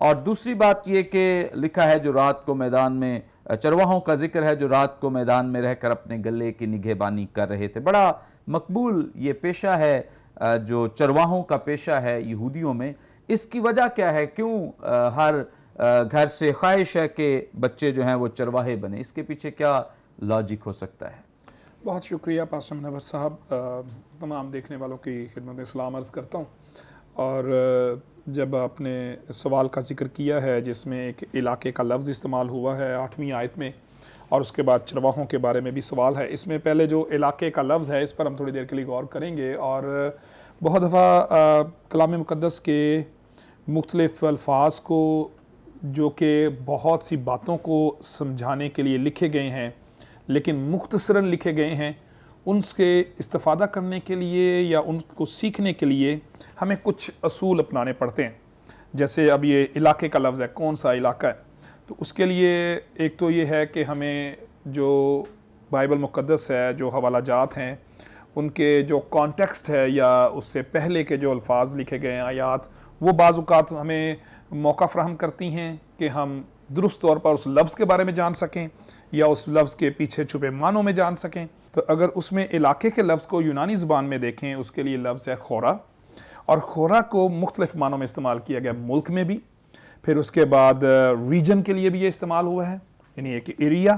اور دوسری بات یہ کہ لکھا ہے جو رات کو میدان میں چرواہوں کا ذکر ہے جو رات کو میدان میں رہ کر اپنے گلے کی نگہبانی کر رہے تھے. بڑا مقبول یہ پیشہ ہے جو چرواہوں کا پیشہ ہے یہودیوں میں. اس کی وجہ کیا ہے؟ کیوں ہر گھر سے خواہش ہے کہ بچے جو ہیں وہ چرواہے بنیں؟ اس کے پیچھے کیا لاجک ہو سکتا ہے؟ بہت شکریہ پاسٹر منور صاحب. تمام دیکھنے والوں کی خدمت میں سلام عرض کرتا ہوں. اور جب آپ نے سوال کا ذکر کیا ہے جس میں ایک علاقے کا لفظ استعمال ہوا ہے 8ویں آیت میں، اور اس کے بعد چرواہوں کے بارے میں بھی سوال ہے، اس میں پہلے جو علاقے کا لفظ ہے اس پر ہم تھوڑی دیر کے لیے غور کریں گے. اور بہت دفعہ کلام مقدس کے مختلف الفاظ کو جو کہ بہت سی باتوں کو سمجھانے کے لیے لکھے گئے ہیں لیکن مختصراً لکھے گئے ہیں، ان سے استفادہ کرنے کے لیے یا ان کو سیکھنے کے لیے ہمیں کچھ اصول اپنانے پڑتے ہیں. جیسے اب یہ علاقے کا لفظ ہے، کون سا علاقہ ہے، تو اس کے لیے ایک تو یہ ہے کہ ہمیں جو بائبل مقدس ہے، جو حوالہ جات ہیں، ان کے جو کانٹیکسٹ ہے یا اس سے پہلے کے جو الفاظ لکھے گئے ہیں آیات، وہ بعض اوقات ہمیں موقع فراہم کرتی ہیں کہ ہم درست طور پر اس لفظ کے بارے میں جان سکیں یا اس لفظ کے پیچھے چھپے معنوں میں جان سکیں. تو اگر اس میں علاقے کے لفظ کو یونانی زبان میں دیکھیں، اس کے لیے لفظ ہے خورا، اور خورا کو مختلف معنوں میں استعمال کیا گیا، ملک میں بھی، پھر اس کے بعد ریجن کے لیے بھی یہ استعمال ہوا ہے، یعنی ایک ایریا،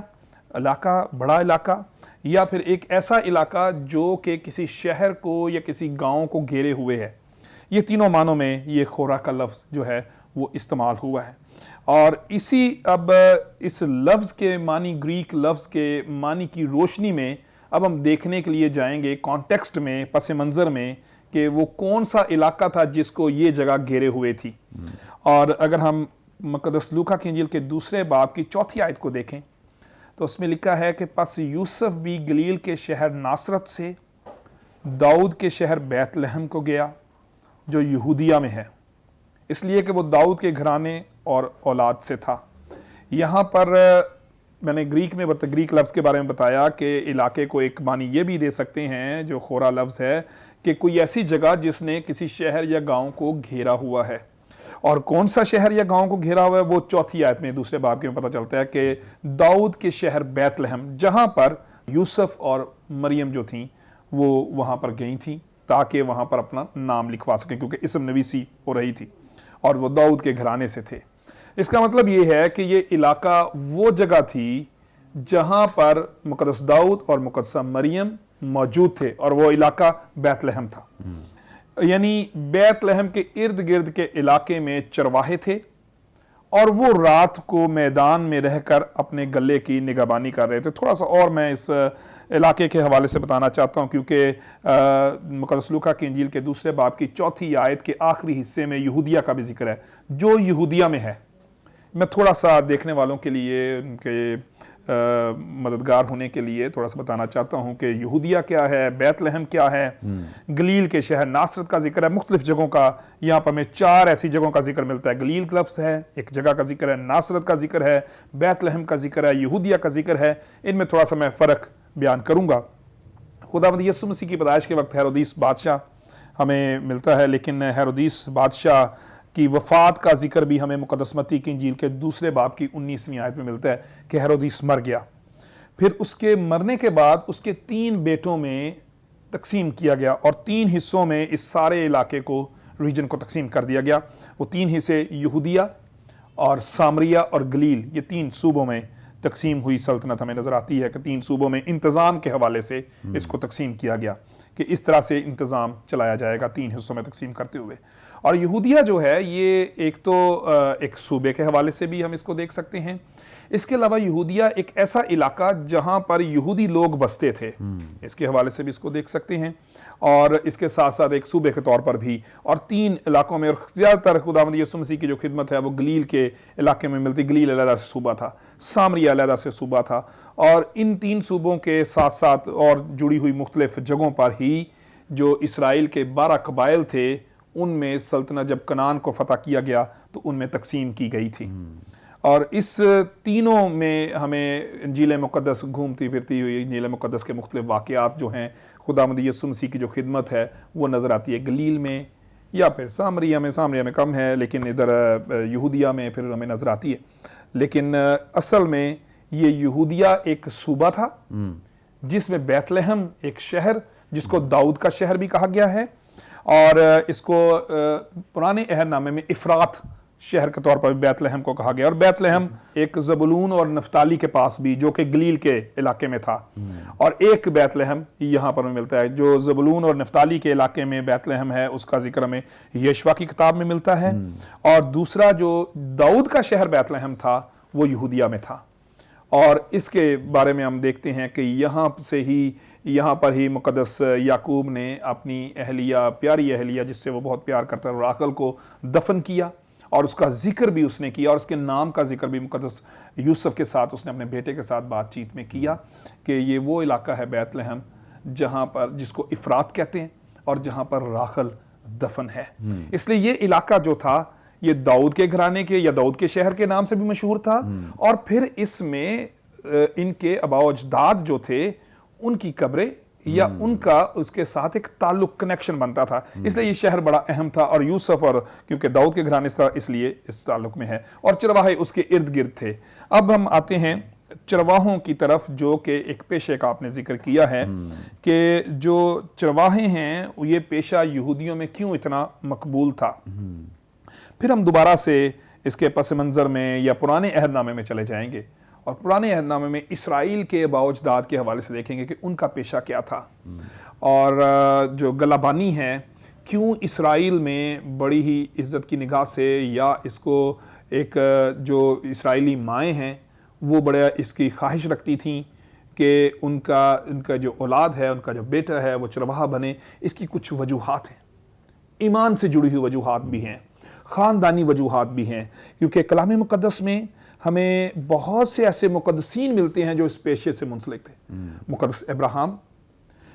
علاقہ، بڑا علاقہ، یا پھر ایک ایسا علاقہ جو کہ کسی شہر کو یا کسی گاؤں کو گھیرے ہوئے ہے. یہ تینوں معنوں میں یہ خورا کا لفظ جو ہے وہ استعمال ہوا ہے. اور اب اس لفظ کے معنی، گریک لفظ کے معنی کی روشنی میں اب ہم دیکھنے کے لیے جائیں گے کانٹیکسٹ میں، پس منظر میں، کہ وہ کون سا علاقہ تھا جس کو یہ جگہ گھیرے ہوئے تھی. اور اگر ہم مقدس لوکا کی انجیل کے 2 باب کی 4 آیت کو دیکھیں تو اس میں لکھا ہے کہ پس یوسف بھی گلیل کے شہر ناصرت سے داؤد کے شہر بیت لحم کو گیا جو یہودیہ میں ہے، اس لیے کہ وہ داؤد کے گھرانے اور اولاد سے تھا. یہاں پر میں نے گریک لفظ کے بارے میں بتایا کہ علاقے کو ایک معنی یہ بھی دے سکتے ہیں جو خورا لفظ ہے کہ کوئی ایسی جگہ جس نے کسی شہر یا گاؤں کو گھیرا ہوا ہے. اور کون سا شہر یا گاؤں کو گھیرا ہوا ہے وہ 4 آیت میں 2 باب کے میں پتہ چلتا ہے کہ داؤد کے شہر بیت لحم، جہاں پر یوسف اور مریم جو تھیں وہ وہاں پر گئی تھیں تاکہ وہاں پر اپنا نام لکھوا سکیں، کیونکہ اسم نویسی ہو رہی تھی اور وہ داؤد کے گھرانے سے تھے. اس کا مطلب یہ ہے کہ یہ علاقہ وہ جگہ تھی جہاں پر مقدس داؤد اور مقدسہ مریم موجود تھے، اور وہ علاقہ بیت لحم تھا. یعنی بیت لحم کے ارد گرد کے علاقے میں چرواہے تھے اور وہ رات کو میدان میں رہ کر اپنے گلے کی نگہبانی کر رہے تھے. تھوڑا سا اور میں اس علاقے کے حوالے سے بتانا چاہتا ہوں، کیونکہ مقدس لوکا کی انجیل کے 2 باب کی 4 آیت کے آخری حصے میں یہودیہ کا بھی ذکر ہے، جو یہودیہ میں ہے. میں تھوڑا سا دیکھنے والوں کے لیے، ان کے مددگار ہونے کے لیے تھوڑا سا بتانا چاہتا ہوں کہ یہودیہ کیا ہے، بیت لحم کیا ہے. گلیل کے شہر ناصرت کا ذکر ہے، مختلف جگہوں کا. یہاں پر ہمیں 4 ایسی جگہوں کا ذکر ملتا ہے. گلیل کا لفظ ہے، ایک جگہ کا ذکر ہے، ناصرت کا ذکر ہے، بیت لحم کا ذکر ہے، یہودیہ کا ذکر ہے. ان میں تھوڑا سا میں فرق بیان کروں گا. خداوند یسوع مسیح کی پیدائش کے وقت ہیرودیس بادشاہ ہمیں ملتا ہے، لیکن ہیرودیس بادشاہ کی وفات کا ذکر بھی ہمیں مقدس متی کی انجیل کے 2 باب کی 19ویں آیت میں ملتا ہے کہ ہیرودیس مر گیا. پھر اس کے مرنے کے بعد اس کے 3 بیٹوں میں تقسیم کیا گیا اور 3 حصوں میں اس سارے علاقے کو، ریجن کو تقسیم کر دیا گیا. وہ 3 حصے یہودیہ اور سامریہ اور گلیل، یہ 3 صوبوں میں تقسیم ہوئی سلطنت ہمیں نظر آتی ہے کہ 3 صوبوں میں انتظام کے حوالے سے اس کو تقسیم کیا گیا کہ اس طرح سے انتظام چلایا جائے گا 3 حصوں میں تقسیم کرتے ہوئے. اور یہودیہ جو ہے یہ ایک صوبے کے حوالے سے بھی ہم اس کو دیکھ سکتے ہیں. اس کے علاوہ یہودیہ ایک ایسا علاقہ جہاں پر یہودی لوگ بستے تھے، اس کے حوالے سے بھی اس کو دیکھ سکتے ہیں. اور اس کے ساتھ ساتھ ایک صوبے کے طور پر بھی، اور 3 علاقوں میں، اور زیادہ تر خداوند یسوع مسیح کی جو خدمت ہے وہ گلیل کے علاقے میں ملتی. گلیل علیحدہ سے صوبہ تھا، سامریہ علیحدہ سے صوبہ تھا، اور ان 3 صوبوں کے ساتھ ساتھ اور جڑی ہوئی مختلف جگہوں پر ہی جو اسرائیل کے 12 قبائل تھے ان میں سلطنت جب کنعان کو فتح کیا گیا تو ان میں تقسیم کی گئی تھی. اور اس تینوں میں ہمیں انجیل مقدس گھومتی پھرتی ہوئی انجیل مقدس کے مختلف واقعات جو ہیں، خداوند یسوع مسیح کی جو خدمت ہے وہ نظر آتی ہے. گلیل میں یا پھر سامریہ میں کم ہے، لیکن ادھر یہودیہ میں پھر ہمیں نظر آتی ہے. لیکن اصل میں یہ یہودیہ ایک صوبہ تھا جس میں بیت لحم ایک شہر جس کو داؤد کا شہر بھی کہا گیا ہے، اور اس کو پرانے عہد نامے میں افراط شہر کے طور پر بیت لحم کو کہا گیا. اور بیت لحم ایک زبولون اور نفتالی کے پاس بھی، جو کہ گلیل کے علاقے میں تھا، اور ایک بیت لحم یہاں پر ملتا ہے. جو زبولون اور نفتالی کے علاقے میں بیت لحم ہے اس کا ذکر ہمیں یشوع کی کتاب میں ملتا ہے، اور دوسرا جو داؤد کا شہر بیت لحم تھا وہ یہودیہ میں تھا. اور اس کے بارے میں ہم دیکھتے ہیں کہ یہاں پر ہی مقدس یعقوب نے اپنی اہلیہ، پیاری اہلیہ جس سے وہ بہت پیار کرتا ہے، راحیل کو دفن کیا، اور اس کا ذکر بھی اس نے کیا، اور اس کے نام کا ذکر بھی مقدس یوسف کے ساتھ اس نے اپنے بیٹے کے ساتھ بات چیت میں کیا کہ یہ وہ علاقہ ہے بیت لحم جہاں پر، جس کو افراط کہتے ہیں، اور جہاں پر راحیل دفن ہے. اس لیے یہ علاقہ جو تھا یہ داؤد کے گھرانے کے یا داؤد کے شہر کے نام سے بھی مشہور تھا، اور پھر اس میں ان کے آباء و اجداد جو تھے ان کی قبریں یا ان کا اس کے ساتھ ایک تعلق، کنیکشن بنتا تھا. اس لیے یہ شہر بڑا اہم تھا، اور یوسف اور کیونکہ داؤد کے گھرانے سے تھا اس لیے اس تعلق میں ہے، اور چرواہے اس کے ارد گرد تھے. اب ہم آتے ہیں چرواہوں کی طرف، جو کہ ایک پیشے کا آپ نے ذکر کیا ہے کہ جو چرواہے ہیں یہ پیشہ یہودیوں میں کیوں اتنا مقبول تھا. پھر ہم دوبارہ سے اس کے پس منظر میں یا پرانے عہد نامے میں چلے جائیں گے، اور پرانے عہد نامے میں اسرائیل کے آباء و اجداد کے حوالے سے دیکھیں گے کہ ان کا پیشہ کیا تھا، اور جو گلابانی ہے کیوں اسرائیل میں بڑی ہی عزت کی نگاہ سے، یا اس کو ایک جو اسرائیلی مائیں ہیں وہ بڑا اس کی خواہش رکھتی تھیں کہ ان کا جو اولاد ہے، ان کا جو بیٹا ہے وہ چرواہا بنے. اس کی کچھ وجوہات ہیں، ایمان سے جڑی ہوئی وجوہات بھی ہیں، خاندانی وجوہات بھی ہیں، کیونکہ کلام مقدس میں ہمیں بہت سے ایسے مقدسین ملتے ہیں جو اس پیشے سے منسلک تھے. مقدس ابراہم،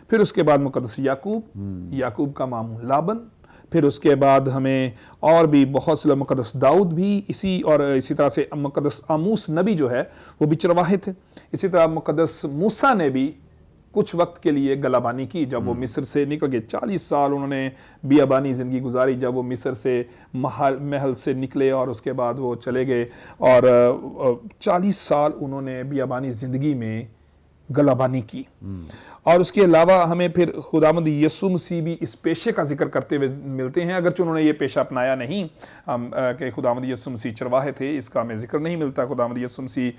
پھر اس کے بعد مقدس یعقوب کا ماموں لابن، پھر اس کے بعد ہمیں اور بھی بہت سے مقدس داؤد بھی اسی طرح سے مقدس آموس نبی جو ہے وہ بھی چرواہے تھے. اسی طرح مقدس موسیٰ نے بھی کچھ وقت کے لیے گلابانی کی. جب وہ مصر سے نکل گئے 40 سال انہوں نے بیابانی زندگی گزاری. جب وہ مصر سے محل سے نکلے اور اس کے بعد وہ چلے گئے، اور 40 سال انہوں نے بیابانی زندگی میں گلابانی کی. اور اس کے علاوہ ہمیں پھر خداوند یسوع مسیح بھی اس پیشے کا ذکر کرتے ہوئے ملتے ہیں، اگرچہ انہوں نے یہ پیشہ اپنایا نہیں کہ خداوند یسوع مسیح چرواہے تھے، اس کا ہمیں ذکر نہیں ملتا. خداوند یسوع مسیح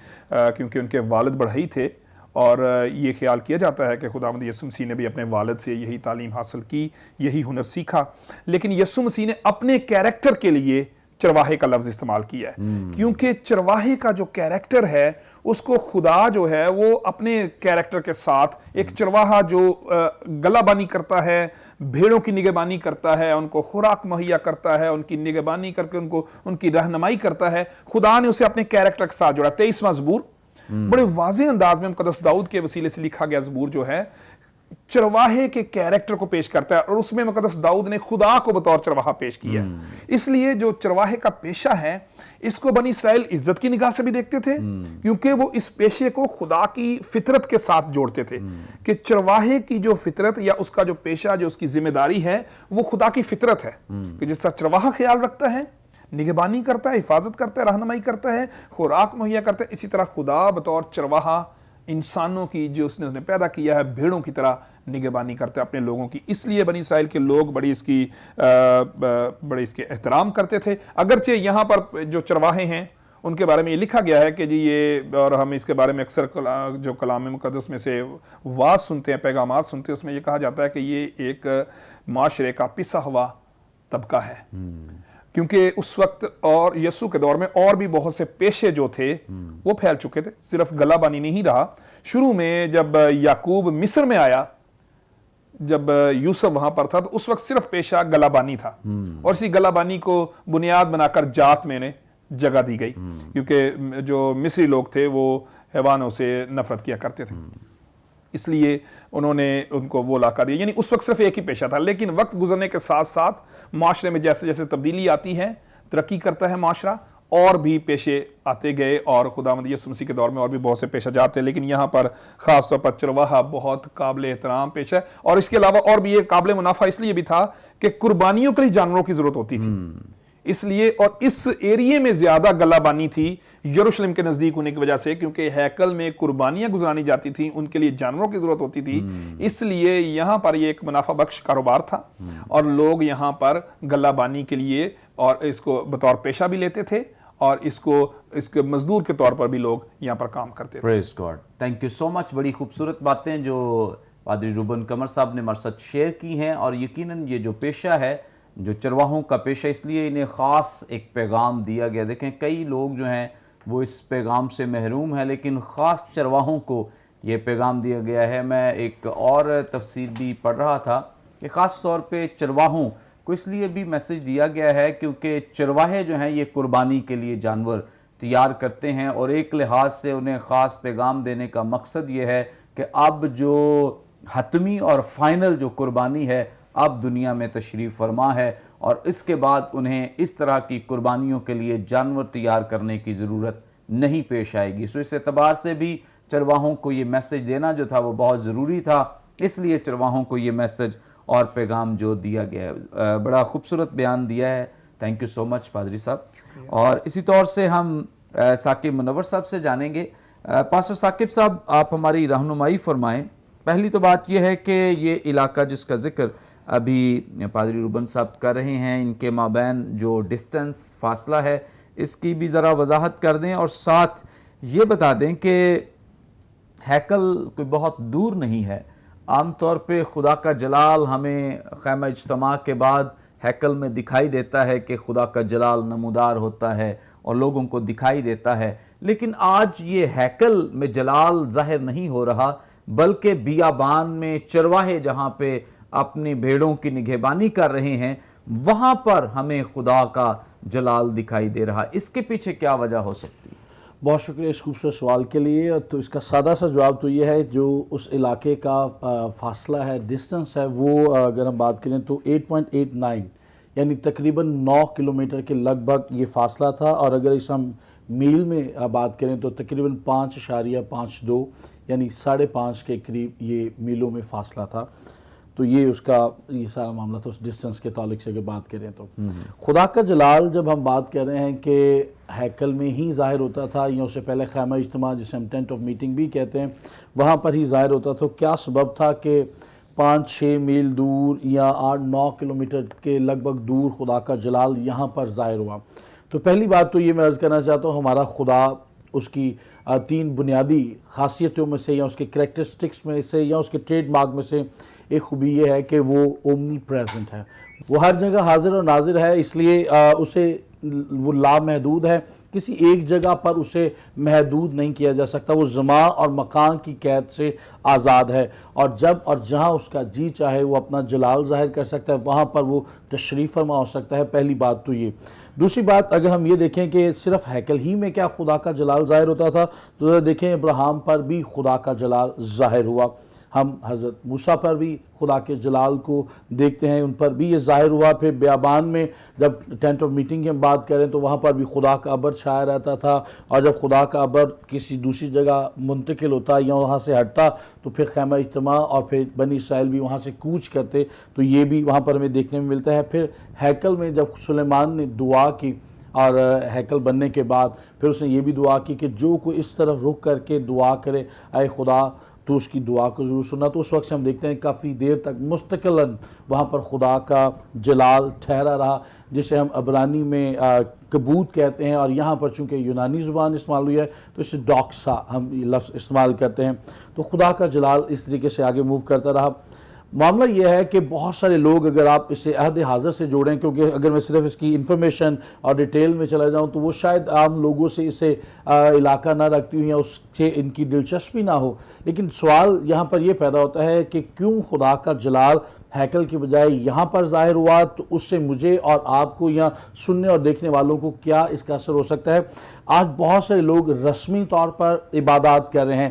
کیونکہ ان کے والد بڑھئی تھے، اور یہ خیال کیا جاتا ہے کہ خداوند یسوع مسیح نے بھی اپنے والد سے یہی تعلیم حاصل کی، یہی ہنر سیکھا. لیکن یسوع مسیح نے اپنے کیریکٹر کے لیے چرواہے کا لفظ استعمال کیا ہے، کیونکہ چرواہے کا جو کیریکٹر ہے اس کو خدا جو ہے وہ اپنے کیریکٹر کے ساتھ، ایک چرواہا جو گلابانی کرتا ہے، بھیڑوں کی نگہبانی کرتا ہے، ان کو خوراک مہیا کرتا ہے، ان کی نگہبانی کر کے ان کی رہنمائی کرتا ہے، خدا نے اسے اپنے کیریکٹر کے ساتھ جوڑا. 23واں زبور بڑے واضح انداز میں مقدس داؤد کے وسیلے سے لکھا گیا زبور جو ہے چرواہے کے کیریکٹر کو پیش کرتا ہے، اور اس میں مقدس داؤد نے خدا کو بطور چرواہا پیش کیا ہے. اس لیے جو چرواہے کا پیشہ ہے اس کو بنی اسرائیل عزت کی نگاہ سے بھی دیکھتے تھے، کیونکہ وہ اس پیشے کو خدا کی فطرت کے ساتھ جوڑتے تھے کہ چرواہے کی جو فطرت یا اس کا جو پیشہ، جو اس کی ذمہ داری ہے، وہ خدا کی فطرت ہے کہ جس طرح چرواہا خیال رکھتا ہے، نگہبانی کرتا ہے، حفاظت کرتا ہے، رہنمائی کرتا ہے، خوراک مہیا کرتا ہے، اسی طرح خدا بطور چرواہا انسانوں کی جو اس نے پیدا کیا ہے بھیڑوں کی طرح نگہبانی کرتے ہیں اپنے لوگوں کی. اس لیے بنی اسرائیل کے لوگ بڑے اس کے احترام کرتے تھے. اگرچہ یہاں پر جو چرواہے ہیں ان کے بارے میں یہ لکھا گیا ہے کہ جی یہ، اور ہم اس کے بارے میں اکثر جو کلام مقدس میں سے واعظ سنتے ہیں، پیغامات سنتے ہیں، اس میں یہ کہا جاتا ہے کہ یہ ایک معاشرے کا پسا ہوا طبقہ ہے، کیونکہ اس وقت اور یسوع کے دور میں اور بھی بہت سے پیشے جو تھے وہ پھیل چکے تھے. صرف گلابانی نہیں رہا. شروع میں جب یعقوب مصر میں آیا، جب یوسف وہاں پر تھا، تو اس وقت صرف پیشہ گلابانی تھا، اور اسی گلابانی کو بنیاد بنا کر جات میں نے جگہ دی گئی، کیونکہ جو مصری لوگ تھے وہ حیوانوں سے نفرت کیا کرتے تھے، اس لیے انہوں نے ان کو وہ لا کر دیا. یعنی اس وقت صرف ایک ہی پیشہ تھا. لیکن وقت گزرنے کے ساتھ ساتھ معاشرے میں جیسے جیسے تبدیلی آتی ہے، ترقی کرتا ہے معاشرہ، اور بھی پیشے آتے گئے اور خداوند یسوع مسیح کے دور میں اور بھی بہت سے پیشہ جات تھے، لیکن یہاں پر خاص طور پر چرواہا بہت قابل احترام پیشہ ہے. اور اس کے علاوہ اور بھی یہ قابل منافع اس لیے بھی تھا کہ قربانیوں کے لیے جانوروں کی ضرورت ہوتی تھی، اس لیے اور اس ایریے میں زیادہ گلہ بانی تھی یروشلم کے نزدیک ہونے کی وجہ سے، کیونکہ ہیکل میں قربانیاں گزرانی جاتی تھیں، ان کے لیے جانوروں کی ضرورت ہوتی تھی، اس لیے یہاں پر یہ ایک منافع بخش کاروبار تھا اور لوگ یہاں پر گلہ بانی کے لیے اور اس کو بطور پیشہ بھی لیتے تھے اور اس کے مزدور کے طور پر بھی لوگ یہاں پر کام کرتے تھے. پریز گاڈ. تھینک یو سو مچ. بڑی خوبصورت باتیں جو پادری روبن قمر صاحب نے ہمارے ساتھ شیئر کی ہیں، اور یقیناً یہ جو پیشہ ہے، جو چرواہوں کا پیشہ، اس لیے انہیں خاص ایک پیغام دیا گیا. دیکھیں کئی لوگ جو ہیں وہ اس پیغام سے محروم ہیں، لیکن خاص چرواہوں کو یہ پیغام دیا گیا ہے. میں ایک اور تفسیر بھی پڑھ رہا تھا کہ خاص طور پہ چرواہوں کو اس لیے بھی میسج دیا گیا ہے کیونکہ چرواہے جو ہیں یہ قربانی کے لیے جانور تیار کرتے ہیں، اور ایک لحاظ سے انہیں خاص پیغام دینے کا مقصد یہ ہے کہ اب جو حتمی اور فائنل جو قربانی ہے اب دنیا میں تشریف فرما ہے، اور اس کے بعد انہیں اس طرح کی قربانیوں کے لیے جانور تیار کرنے کی ضرورت نہیں پیش آئے گی. سو اس اعتبار سے بھی چرواہوں کو یہ میسج دینا جو تھا وہ بہت ضروری تھا، اس لیے چرواہوں کو یہ میسج اور پیغام جو دیا گیا ہے. بڑا خوبصورت بیان دیا ہے. تھینک یو سو مچ پادری صاحب. اور اسی طور سے ہم ثاقب منور صاحب سے جانیں گے. پاسٹر ثاقب صاحب، آپ ہماری رہنمائی فرمائیں. پہلی تو بات یہ ہے کہ یہ علاقہ جس کا ذکر ابھی پادری روبن صاحب کر رہے ہیں، ان کے مابین جو ڈسٹنس فاصلہ ہے اس کی بھی ذرا وضاحت کر دیں، اور ساتھ یہ بتا دیں کہ ہیکل کوئی بہت دور نہیں ہے. عام طور پہ خدا کا جلال ہمیں خیمہ اجتماع کے بعد ہیکل میں دکھائی دیتا ہے کہ خدا کا جلال نمودار ہوتا ہے اور لوگوں کو دکھائی دیتا ہے، لیکن آج یہ ہیکل میں جلال ظاہر نہیں ہو رہا، بلکہ بیابان میں چرواہے جہاں پہ اپنی بھیڑوں کی نگہبانی کر رہے ہیں وہاں پر ہمیں خدا کا جلال دکھائی دے رہا. اس کے پیچھے کیا وجہ ہو سکتی ہے؟ بہت شکریہ اس خوبصورت سوال کے لیے. تو اس کا سادہ سا جواب تو یہ ہے، جو اس علاقے کا فاصلہ ہے، ڈسٹنس ہے، وہ اگر ہم بات کریں تو 8.89 یعنی تقریباً 9 کلومیٹر کے لگ بھگ یہ فاصلہ تھا، اور اگر اس ہم میل میں بات کریں تو تقریباً 5.52 یعنی 5.5 کے قریب یہ میلوں میں فاصلہ تھا. تو یہ اس کا یہ سارا معاملہ تھا اس ڈسٹنس کے تعلق سے اگر بات کریں تو. خدا کا جلال جب ہم بات کر رہے ہیں کہ ہیکل میں ہی ظاہر ہوتا تھا، یا اس سے پہلے خیمہ اجتماع جسے ہم ٹینٹ آف میٹنگ بھی کہتے ہیں، وہاں پر ہی ظاہر ہوتا تھا. کیا سبب تھا کہ 5-6 میل دور یا 8-9 کلومیٹر کے لگ بھگ دور خدا کا جلال یہاں پر ظاہر ہوا؟ تو پہلی بات تو یہ میں عرض کرنا چاہتا ہوں، ہمارا خدا اس کی 3 بنیادی خاصیتوں میں سے یا اس کے کریکٹرسٹکس میں سے یا اس کے ٹریڈ مارک میں سے ایک خوبی یہ ہے کہ وہ اومنی پریزنٹ ہے، وہ ہر جگہ حاضر اور ناظر ہے. اس لیے اسے وہ لامحدود ہے، کسی ایک جگہ پر اسے محدود نہیں کیا جا سکتا. وہ زمان اور مکان کی قید سے آزاد ہے، اور جب اور جہاں اس کا جی چاہے وہ اپنا جلال ظاہر کر سکتا ہے، وہاں پر وہ تشریف فرما ہو سکتا ہے. پہلی بات تو یہ. دوسری بات، اگر ہم یہ دیکھیں کہ صرف ہیکل ہی میں کیا خدا کا جلال ظاہر ہوتا تھا، تو دیکھیں ابراہیم پر بھی خدا کا جلال ظاہر ہوا. ہم حضرت موسیٰ پر بھی خدا کے جلال کو دیکھتے ہیں، ان پر بھی یہ ظاہر ہوا. پھر بیابان میں جب ٹینٹ آف میٹنگ کی ہم بات کریں تو وہاں پر بھی خدا کا ابر چھایا رہتا تھا، اور جب خدا کا ابر کسی دوسری جگہ منتقل ہوتا یا وہاں سے ہٹتا تو پھر خیمہ اجتماع اور پھر بنی اسرائیل بھی وہاں سے کوچ کرتے. تو یہ بھی وہاں پر ہمیں دیکھنے میں ملتا ہے. پھر ہیکل میں جب سلیمان نے دعا کی اور ہیکل بننے کے بعد پھر اس نے یہ بھی دعا کی کہ جو کوئی اس طرف رخ کر کے دعا کرے، اے خدا تو اس کی دعا کو ضرور سننا. تو اس وقت سے ہم دیکھتے ہیں کافی دیر تک مستقلاً وہاں پر خدا کا جلال ٹھہرا رہا، جسے ہم عبرانی میں کبوت کہتے ہیں، اور یہاں پر چونکہ یونانی زبان استعمال ہوئی ہے تو اسے ڈاکسا ہم یہ لفظ استعمال کرتے ہیں. تو خدا کا جلال اس طریقے سے آگے موو کرتا رہا. معاملہ یہ ہے کہ بہت سارے لوگ اگر آپ اسے عہد حاضر سے جوڑیں، کیونکہ اگر میں صرف اس کی انفارمیشن اور ڈیٹیل میں چلا جاؤں تو وہ شاید عام لوگوں سے اسے علاقہ نہ رکھتی ہوں یا اس سے ان کی دلچسپی نہ ہو، لیکن سوال یہاں پر یہ پیدا ہوتا ہے کہ کیوں خدا کا جلال ہیکل کی بجائے یہاں پر ظاہر ہوا؟ تو اس سے مجھے اور آپ کو یا سننے اور دیکھنے والوں کو کیا اس کا اثر ہو سکتا ہے؟ آج بہت سارے لوگ رسمی طور پر عبادات کر رہے ہیں،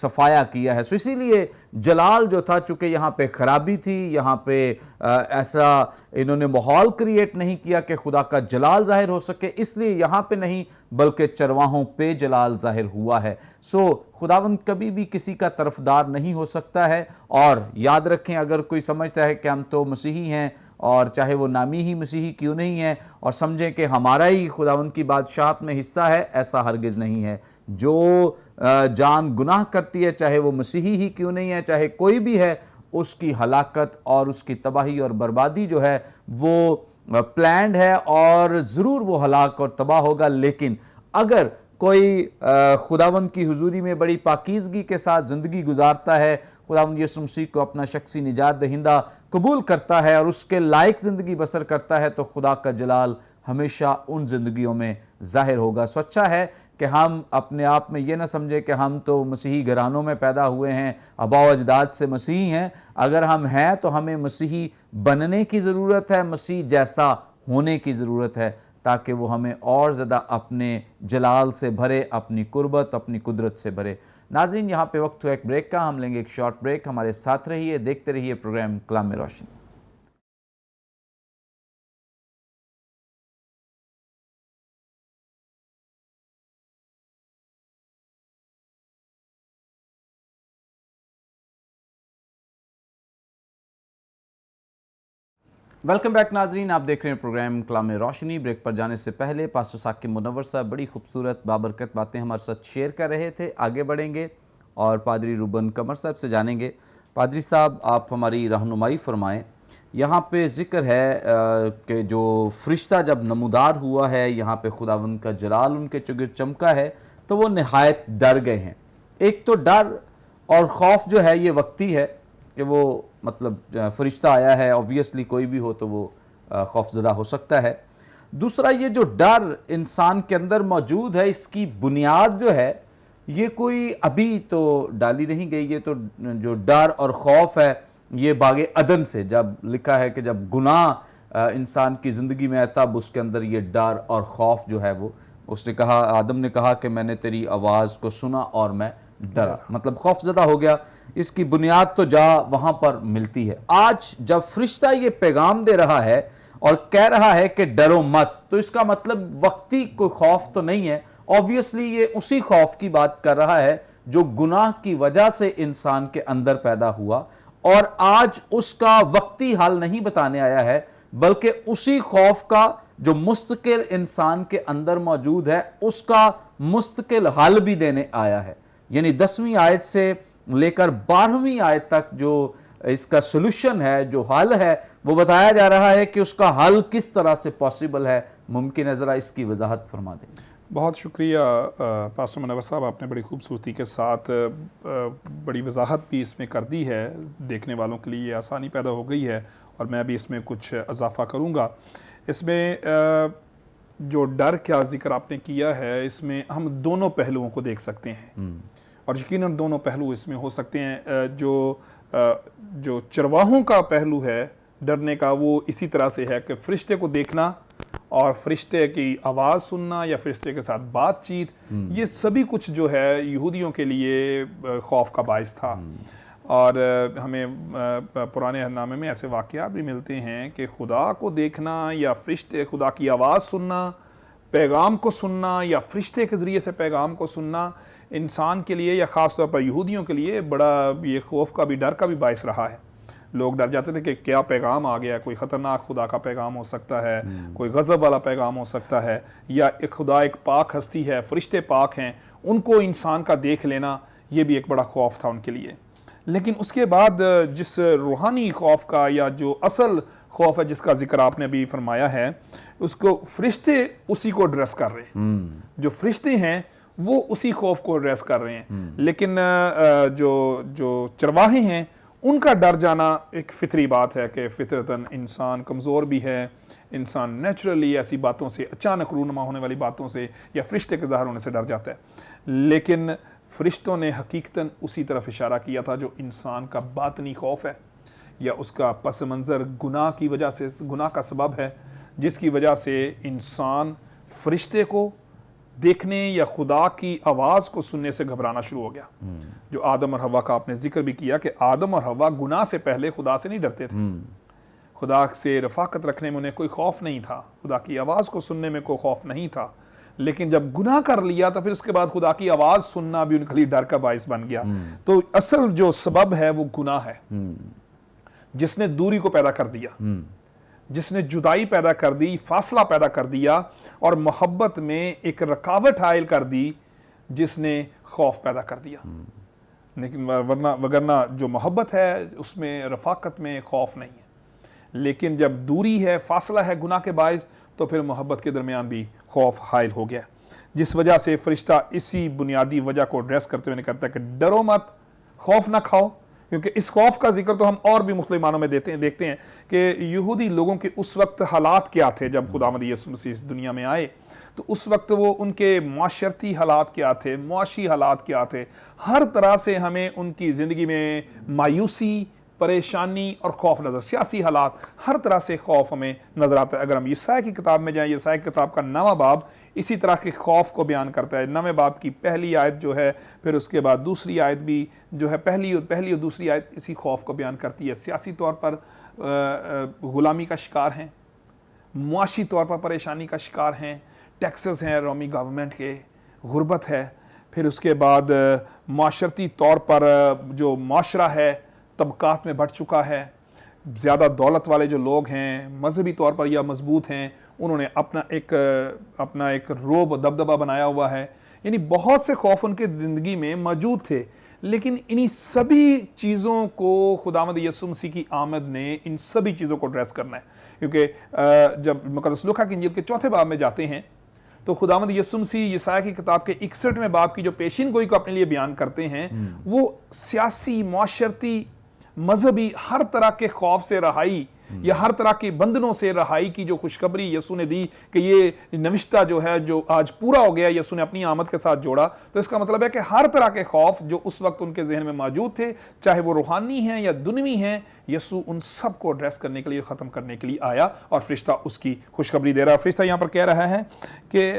صفایا کیا ہے. سو اسی لیے جلال جو تھا چونکہ یہاں پہ خرابی تھی, یہاں پہ ایسا انہوں نے ماحول کریٹ نہیں کیا کہ خدا کا جلال ظاہر ہو سکے, اس لیے یہاں پہ نہیں بلکہ چرواہوں پہ جلال ظاہر ہوا ہے. سو خداوند کبھی بھی کسی کا طرفدار نہیں ہو سکتا ہے. اور یاد رکھیں, اگر کوئی سمجھتا ہے کہ ہم تو مسیحی ہیں اور چاہے وہ نامی ہی مسیحی کیوں نہیں ہے, اور سمجھیں کہ ہمارا ہی خداوند کی بادشاہت میں حصہ ہے, ایسا ہرگز نہیں ہے. جو جان گناہ کرتی ہے چاہے وہ مسیحی ہی کیوں نہیں ہے, چاہے کوئی بھی ہے, اس کی ہلاکت اور اس کی تباہی اور بربادی جو ہے وہ پلانڈ ہے اور ضرور وہ ہلاک اور تباہ ہوگا. لیکن اگر کوئی خداوند کی حضوری میں بڑی پاکیزگی کے ساتھ زندگی گزارتا ہے, خداوند یسوع مسیح کو اپنا شخصی نجات دہندہ قبول کرتا ہے اور اس کے لائق زندگی بسر کرتا ہے, تو خدا کا جلال ہمیشہ ان زندگیوں میں ظاہر ہوگا. سو اچھا ہے کہ ہم اپنے آپ میں یہ نہ سمجھیں کہ ہم تو مسیحی گھرانوں میں پیدا ہوئے ہیں, آباء و اجداد سے مسیحی ہیں. اگر ہم ہیں تو ہمیں مسیحی بننے کی ضرورت ہے, مسیح جیسا ہونے کی ضرورت ہے, تاکہ وہ ہمیں اور زیادہ اپنے جلال سے بھرے, اپنی قربت, اپنی قدرت سے بھرے. ناظرین, یہاں پہ وقت ہوا ایک بریک کا, ہم لیں گے ایک شارٹ بریک. ہمارے ساتھ رہیے, دیکھتے رہیے پروگرام کلام روشنی. ویلکم بیک ناظرین, آپ دیکھ رہے ہیں پروگرام کلام روشنی. بریک پر جانے سے پہلے پاسٹر ثاقب منور صاحب بڑی خوبصورت بابرکت باتیں ہمارے ساتھ شیئر کر رہے تھے. آگے بڑھیں گے اور پادری روبن قمر صاحب سے جانیں گے. پادری صاحب, آپ ہماری رہنمائی فرمائیں. یہاں پہ ذکر ہے کہ جو فرشتہ جب نمودار ہوا ہے, یہاں پہ خداوند کا جلال ان کے چگر چمکا ہے, تو وہ نہایت ڈر گئے ہیں. ایک تو ڈر اور خوف جو ہے یہ وقتی ہے کہ وہ مطلب فرشتہ آیا ہے, obviously کوئی بھی ہو تو وہ خوف زدہ ہو سکتا ہے. دوسرا, یہ جو ڈر انسان کے اندر موجود ہے, اس کی بنیاد جو ہے یہ کوئی ابھی تو ڈالی نہیں گئی. یہ تو جو ڈر اور خوف ہے یہ باغ عدن سے جب لکھا ہے کہ جب گناہ انسان کی زندگی میں آیا تب اس کے اندر یہ ڈر اور خوف جو ہے وہ, اس نے کہا, آدم نے کہا کہ میں نے تیری آواز کو سنا اور میں ڈرا, مطلب خوف زدہ ہو گیا. اس کی بنیاد تو جا وہاں پر ملتی ہے. آج جب فرشتہ یہ پیغام دے رہا ہے اور کہہ رہا ہے کہ ڈرو مت, تو اس کا مطلب وقتی کوئی خوف تو نہیں ہے. obviously یہ اسی خوف کی بات کر رہا ہے جو گناہ کی وجہ سے انسان کے اندر پیدا ہوا, اور آج اس کا وقتی حل نہیں بتانے آیا ہے بلکہ اسی خوف کا جو مستقل انسان کے اندر موجود ہے اس کا مستقل حل بھی دینے آیا ہے. یعنی 10ویں آیت سے لے کر 12ویں آیت تک جو اس کا سلوشن ہے, جو حل ہے, وہ بتایا جا رہا ہے کہ اس کا حل کس طرح سے پاسبل ہے. ممکن ہے ذرا اس کی وضاحت فرما دیں. بہت شکریہ پاسٹر منور صاحب, آپ نے بڑی خوبصورتی کے ساتھ بڑی وضاحت بھی اس میں کر دی ہے. دیکھنے والوں کے لیے آسانی پیدا ہو گئی ہے, اور میں بھی اس میں کچھ اضافہ کروں گا. اس میں جو ڈر کا ذکر آپ نے کیا ہے, اس میں ہم دونوں پہلوؤں کو دیکھ سکتے ہیں, اور یقیناً دونوں پہلو اس میں ہو سکتے ہیں. جو چرواہوں کا پہلو ہے ڈرنے کا, وہ اسی طرح سے ہے کہ فرشتے کو دیکھنا اور فرشتے کی آواز سننا یا فرشتے کے ساتھ بات چیت, یہ سبھی کچھ جو ہے یہودیوں کے لیے خوف کا باعث تھا. اور ہمیں پرانے عہد نامے میں ایسے واقعات بھی ملتے ہیں کہ خدا کو دیکھنا یا فرشتے, خدا کی آواز سننا, پیغام کو سننا یا فرشتے کے ذریعے سے پیغام کو سننا انسان کے لیے یا خاص طور پر یہودیوں کے لیے بڑا یہ خوف کا بھی, ڈر کا بھی باعث رہا ہے. لوگ ڈر جاتے تھے کہ کیا پیغام آ گیا, کوئی خطرناک خدا کا پیغام ہو سکتا ہے, کوئی غضب والا پیغام ہو سکتا ہے, یا ایک خدا ایک پاک ہستی ہے, فرشتے پاک ہیں, ان کو انسان کا دیکھ لینا یہ بھی ایک بڑا خوف تھا ان کے لیے. لیکن اس کے بعد جس روحانی خوف کا یا جو اصل خوف ہے جس کا ذکر آپ نے بھی فرمایا ہے, اس کو فرشتے اسی کو ایڈریس کر رہے ہیں. جو فرشتے ہیں وہ اسی خوف کو ایڈریس کر رہے ہیں. لیکن جو چرواہے ہیں ان کا ڈر جانا ایک فطری بات ہے کہ فطرتاً انسان کمزور بھی ہے, انسان نیچرلی ایسی باتوں سے, اچانک رونما ہونے والی باتوں سے یا فرشتے کے ظاہر ہونے سے ڈر جاتا ہے. لیکن فرشتوں نے حقیقتاً اسی طرف اشارہ کیا تھا جو انسان کا باطنی خوف ہے یا اس کا پس منظر گناہ کی وجہ سے, گناہ کا سبب ہے, جس کی وجہ سے انسان فرشتے کو دیکھنے یا خدا کی آواز کو سننے سے گھبرانا شروع ہو گیا. جو آدم اور حوا کا آپ نے ذکر بھی کیا کہ آدم اور حوا گناہ سے پہلے خدا سے نہیں ڈرتے تھے, خدا سے رفاقت رکھنے میں انہیں کوئی خوف نہیں تھا, خدا کی آواز کو سننے میں کوئی خوف نہیں تھا. لیکن جب گناہ کر لیا تو پھر اس کے بعد خدا کی آواز سننا بھی ان کے لیے ڈر کا باعث بن گیا. تو اصل جو سبب ہے وہ گناہ ہے, جس نے دوری کو پیدا کر دیا, جس نے جدائی پیدا کر دی, فاصلہ پیدا کر دیا اور محبت میں ایک رکاوٹ حائل کر دی, جس نے خوف پیدا کر دیا. لیکن وگرنہ جو محبت ہے اس میں رفاقت میں خوف نہیں ہے. لیکن جب دوری ہے, فاصلہ ہے گناہ کے باعث, تو پھر محبت کے درمیان بھی خوف حائل ہو گیا, جس وجہ سے فرشتہ اسی بنیادی وجہ کو ایڈریس کرتے ہوئے کہتا ہے کہ ڈرو مت, خوف نہ کھاؤ. کیونکہ اس خوف کا ذکر تو ہم اور بھی مختلف معنوں میں دیکھتے ہیں کہ یہودی لوگوں کے اس وقت حالات کیا تھے جب خداوند یسوع مسیح اس دنیا میں آئے. تو اس وقت وہ ان کے معاشرتی حالات کیا تھے, معاشی حالات کیا تھے, ہر طرح سے ہمیں ان کی زندگی میں مایوسی, پریشانی اور خوف نظر, سیاسی حالات, ہر طرح سے خوف ہمیں نظر آتا ہے. اگر ہم یسایا کی کتاب میں جائیں, یسایا کی کتاب کا 9واں باب اسی طرح کے خوف کو بیان کرتا ہے. 9ویں باب کی پہلی آیت جو ہے, پھر اس کے بعد دوسری آیت بھی جو ہے, پہلی اور دوسری آیت اسی خوف کو بیان کرتی ہے. سیاسی طور پر غلامی کا شکار ہیں, معاشی طور پر پریشانی کا شکار ہیں, ٹیکسز ہیں رومی گورنمنٹ کے, غربت ہے. پھر اس کے بعد معاشرتی طور پر جو معاشرہ ہے طبقات میں بڑھ چکا ہے, زیادہ دولت والے جو لوگ ہیں, مذہبی طور پر یا مضبوط ہیں, انہوں نے اپنا ایک روب و دبدبہ بنایا ہوا ہے. یعنی بہت سے خوف ان کے زندگی میں موجود تھے. لیکن انہی سبھی چیزوں کو خداوند یسوع مسیح کی آمد نے ان سبھی چیزوں کو ایڈریس کرنا ہے. کیونکہ جب مقدس لوقا کی انجیل کے 4تھے باب میں جاتے ہیں تو خداوند یسوع مسیح یسایا کی کتاب کے 61ویں باب کی جو پیشین گوئی کو اپنے لیے بیان کرتے ہیں, وہ سیاسی, معاشرتی, مذہبی ہر طرح کے خوف سے رہائی یا ہر طرح کے بندنوں سے رہائی کی جو خوشخبری یسوع نے دی کہ یہ نوشتہ جو ہے جو آج پورا ہو گیا, یسوع نے اپنی آمد کے ساتھ جوڑا. تو اس کا مطلب ہے کہ ہر طرح کے خوف جو اس وقت ان کے ذہن میں موجود تھے, چاہے وہ روحانی ہیں یا دنوی ہیں, یسوع ان سب کو ایڈریس کرنے کے لیے, ختم کرنے کے لیے آیا اور فرشتہ اس کی خوشخبری دے رہا. فرشتہ یہاں پر کہہ رہا ہے کہ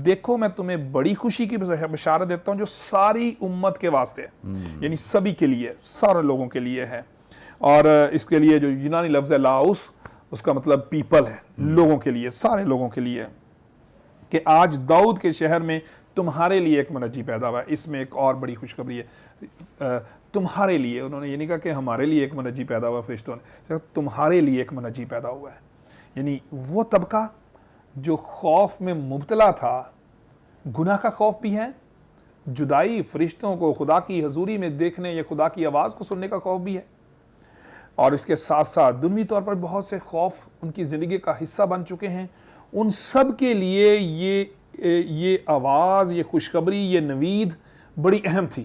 دیکھو میں تمہیں بڑی خوشی کی بشارت دیتا ہوں جو ساری امت کے واسطے ہے, یعنی سبھی کے لیے, سارے لوگوں کے لیے ہے. اور اس کے لیے جو یونانی لفظ ہے لاؤس, اس کا مطلب پیپل ہے, لوگوں کے لیے, سارے لوگوں کے لیے, کہ آج داؤد کے شہر میں تمہارے لیے ایک منجی پیدا ہوا ہے. اس میں ایک اور بڑی خوشخبری ہے, تمہارے لیے. انہوں نے یہ نہیں کہا کہ ہمارے لیے ایک منجی پیدا ہوا, فرشتوں نے تمہارے لیے ایک منجی پیدا ہوا ہے. یعنی وہ طبقہ جو خوف میں مبتلا تھا, گناہ کا خوف بھی ہے, جدائی, فرشتوں کو خدا کی حضوری میں دیکھنے یا خدا کی آواز کو سننے کا خوف بھی ہے, اور اس کے ساتھ ساتھ دنوی طور پر بہت سے خوف ان کی زندگی کا حصہ بن چکے ہیں. ان سب کے لیے یہ آواز, یہ خوشخبری, یہ نوید بڑی اہم تھی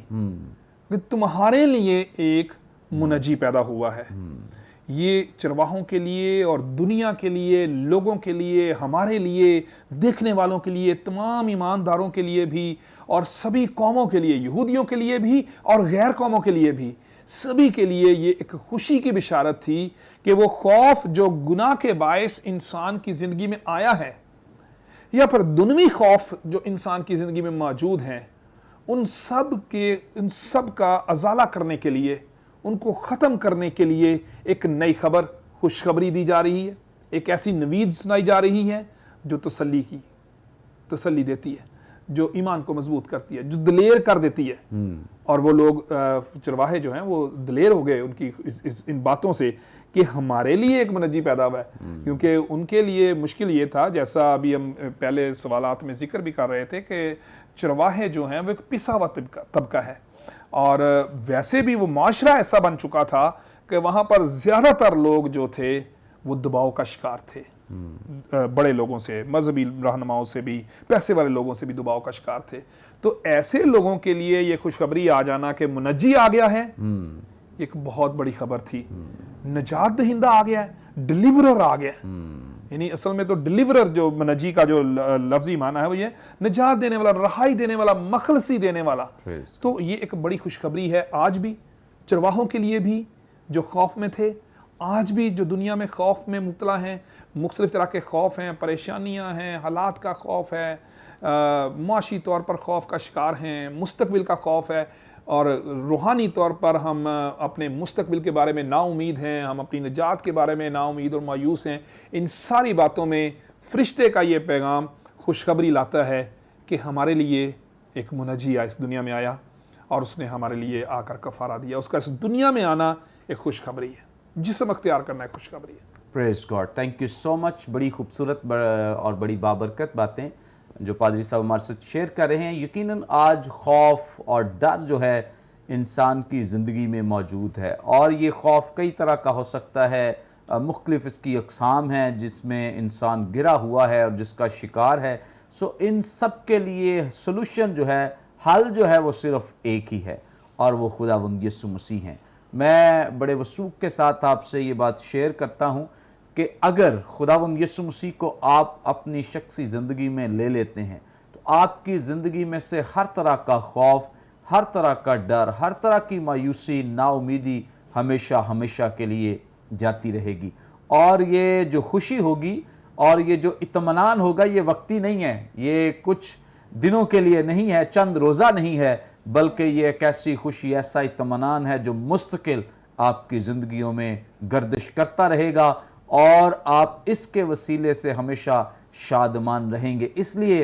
کہ تمہارے لیے ایک منجی پیدا ہوا ہے. یہ چرواہوں کے لیے اور دنیا کے لیے, لوگوں کے لیے, ہمارے لیے, دیکھنے والوں کے لیے, تمام ایمانداروں کے لیے بھی, اور سبھی قوموں کے لیے, یہودیوں کے لیے بھی اور غیر قوموں کے لیے بھی, سبھی کے لیے یہ ایک خوشی کی بشارت تھی کہ وہ خوف جو گناہ کے باعث انسان کی زندگی میں آیا ہے, یا پھر دنوی خوف جو انسان کی زندگی میں موجود ہیں, ان سب کا ازالہ کرنے کے لیے, ان کو ختم کرنے کے لیے ایک نئی خبر, خوشخبری دی جا رہی ہے. ایک ایسی نوید سنائی جا رہی ہے جو تسلی دیتی ہے, جو ایمان کو مضبوط کرتی ہے, جو دلیر کر دیتی ہے. اور وہ لوگ چرواہے جو ہیں وہ دلیر ہو گئے ان کی ان باتوں سے کہ ہمارے لیے ایک منجی پیدا ہوا ہے. کیونکہ ان کے لیے مشکل یہ تھا, جیسا ابھی ہم پہلے سوالات میں ذکر بھی کر رہے تھے, کہ چرواہے جو ہیں وہ ایک پسا ہوا طبقہ ہے, اور ویسے بھی وہ معاشرہ ایسا بن چکا تھا کہ وہاں پر زیادہ تر لوگ جو تھے وہ دباؤ کا شکار تھے. بڑے لوگوں سے, مذہبی رہنماؤں سے بھی, پیسے والے لوگوں سے بھی دباؤ کا شکار تھے. تو ایسے لوگوں کے لیے یہ خوشخبری آ جانا کہ منجی آ گیا ہے, ایک بہت بڑی خبر تھی. نجات دہندہ آ گیا ہے, ڈیلیورر آ گیا ہے. یعنی اصل میں تو ڈیلیورر جو منجی کا جو لفظی معنی ہے وہ یہ نجات دینے والا, رہائی دینے والا, مخلصی دینے والا. تو یہ ایک بڑی خوشخبری ہے آج بھی چرواہوں کے لیے بھی جو خوف میں تھے, آج بھی جو دنیا میں خوف میں مبتلا ہیں. مختلف طرح کے خوف ہیں, پریشانیاں ہیں, حالات کا خوف ہے, معاشی طور پر خوف کا شکار ہیں، مستقبل کا خوف ہے، اور روحانی طور پر ہم اپنے مستقبل کے بارے میں نا امید ہیں، ہم اپنی نجات کے بارے میں نا امید اور مایوس ہیں، ان ساری باتوں میں فرشتے کا یہ پیغام خوشخبری لاتا ہے کہ ہمارے لیے ایک منجی اس دنیا میں آیا اور اس نے ہمارے لیے آ کر کفارہ دیا۔ اس کا اس دنیا میں آنا ایک خوشخبری ہے، جسم اختیار کرنا ایک خوشخبری ہے۔ پریز گاڈ، تھینک یو سو مچ۔ بڑی خوبصورت اور بڑی بابرکت باتیں جو پادری صاحب ہمارے ساتھ شیئر کر رہے ہیں۔ یقیناً آج خوف اور ڈر جو ہے انسان کی زندگی میں موجود ہے، اور یہ خوف کئی طرح کا ہو سکتا ہے، مختلف اس کی اقسام ہیں جس میں انسان گرا ہوا ہے اور جس کا شکار ہے۔ سو ان سب کے لیے سلوشن جو ہے، حل جو ہے، وہ صرف ایک ہی ہے، اور وہ خداوند یسوع مسیح ہیں۔ میں بڑے وثوق کے ساتھ آپ سے یہ بات شیئر کرتا ہوں کہ اگر خداوند یسوع مسیح کو آپ اپنی شخصی زندگی میں لے لیتے ہیں تو آپ کی زندگی میں سے ہر طرح کا خوف، ہر طرح کا ڈر، ہر طرح کی مایوسی، نا امیدی ہمیشہ ہمیشہ کے لیے جاتی رہے گی، اور یہ جو خوشی ہوگی اور یہ جو اطمینان ہوگا یہ وقتی نہیں ہے، یہ کچھ دنوں کے لیے نہیں ہے، چند روزہ نہیں ہے، بلکہ یہ ایک ایسی خوشی، ایسا اطمینان ہے جو مستقل آپ کی زندگیوں میں گردش کرتا رہے گا، اور آپ اس کے وسیلے سے ہمیشہ شادمان رہیں گے۔ اس لیے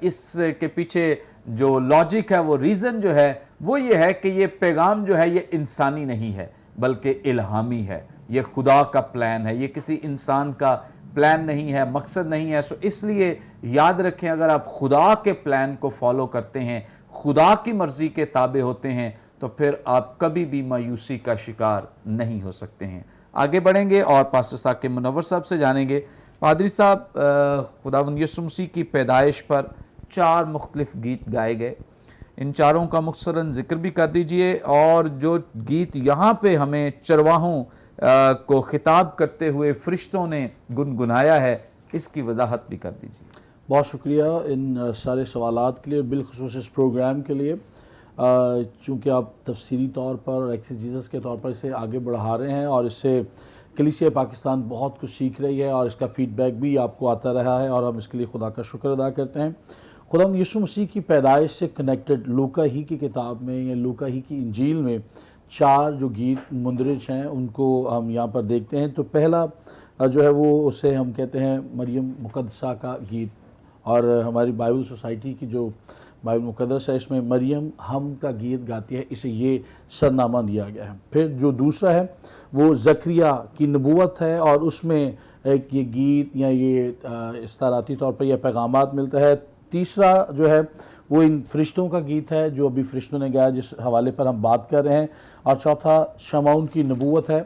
اس کے پیچھے جو لاجک ہے، وہ ریزن جو ہے وہ یہ ہے کہ یہ پیغام جو ہے یہ انسانی نہیں ہے بلکہ الہامی ہے، یہ خدا کا پلان ہے، یہ کسی انسان کا پلان نہیں ہے، مقصد نہیں ہے۔ سو اس لیے یاد رکھیں، اگر آپ خدا کے پلان کو فالو کرتے ہیں، خدا کی مرضی کے تابع ہوتے ہیں، تو پھر آپ کبھی بھی مایوسی کا شکار نہیں ہو سکتے ہیں۔ آگے بڑھیں گے اور پاسٹر ثاقب منور صاحب سے جانیں گے۔ پادری صاحب، خداوند یسوع مسیح کی پیدائش پر 4 مختلف گیت گائے گئے، ان چاروں کا مختصراً ذکر بھی کر دیجئے، اور جو گیت یہاں پہ ہمیں چرواہوں کو خطاب کرتے ہوئے فرشتوں نے گنگنایا ہے، اس کی وضاحت بھی کر دیجئے۔ بہت شکریہ ان سارے سوالات کے لیے، بالخصوص اس پروگرام کے لیے، چونکہ آپ تفسیری طور پر اور ایکسیجیزس کے طور پر اسے آگے بڑھا رہے ہیں، اور اس سے کلیسیا پاکستان بہت کچھ سیکھ رہی ہے، اور اس کا فیڈ بیک بھی آپ کو آتا رہا ہے، اور ہم اس کے لیے خدا کا شکر ادا کرتے ہیں۔ خداوند یسوع مسیح کی پیدائش سے کنیکٹڈ لوکا ہی کی کتاب میں یا لوکا ہی کی انجیل میں 4 جو گیت مندرج ہیں ان کو ہم یہاں پر دیکھتے ہیں۔ تو پہلا جو ہے وہ اسے ہم کہتے ہیں مریم مقدسہ کا گیت، اور ہماری بائبل سوسائٹی کی جو بائبل مقدس ہے اس میں مریم ہم کا گیت گاتی ہے، اسے یہ سرنامہ دیا گیا ہے۔ پھر جو دوسرا ہے وہ زکریا کی نبوت ہے، اور اس میں ایک یہ گیت یا یہ استعاراتی طور پر یہ پیغامات ملتا ہے۔ تیسرا جو ہے وہ ان فرشتوں کا گیت ہے جو ابھی فرشتوں نے گایا، جس حوالے پر ہم بات کر رہے ہیں۔ اور چوتھا شمعون کی نبوت ہے،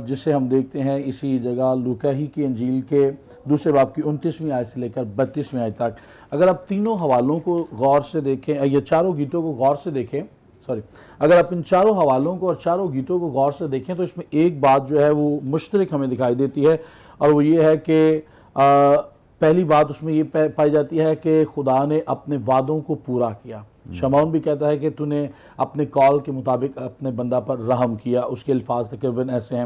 جسے ہم دیکھتے ہیں اسی جگہ لوکا ہی کی انجیل کے 2 باب کی 29ویں آیت سے لے کر 32ویں آیت تک۔ اگر آپ تینوں حوالوں کو غور سے دیکھیں، یہ چاروں گیتوں کو غور سے دیکھیں، اگر آپ ان چاروں حوالوں کو اور چاروں گیتوں کو غور سے دیکھیں تو اس میں ایک بات جو ہے وہ مشترک ہمیں دکھائی دیتی ہے، اور وہ یہ ہے کہ پہلی بات اس میں یہ پائی جاتی ہے کہ خدا نے اپنے وعدوں کو پورا کیا۔ شمعون بھی کہتا ہے کہ تو نے اپنے کال کے مطابق اپنے بندہ پر رحم کیا، اس کے الفاظ تقریباً ایسے ہیں۔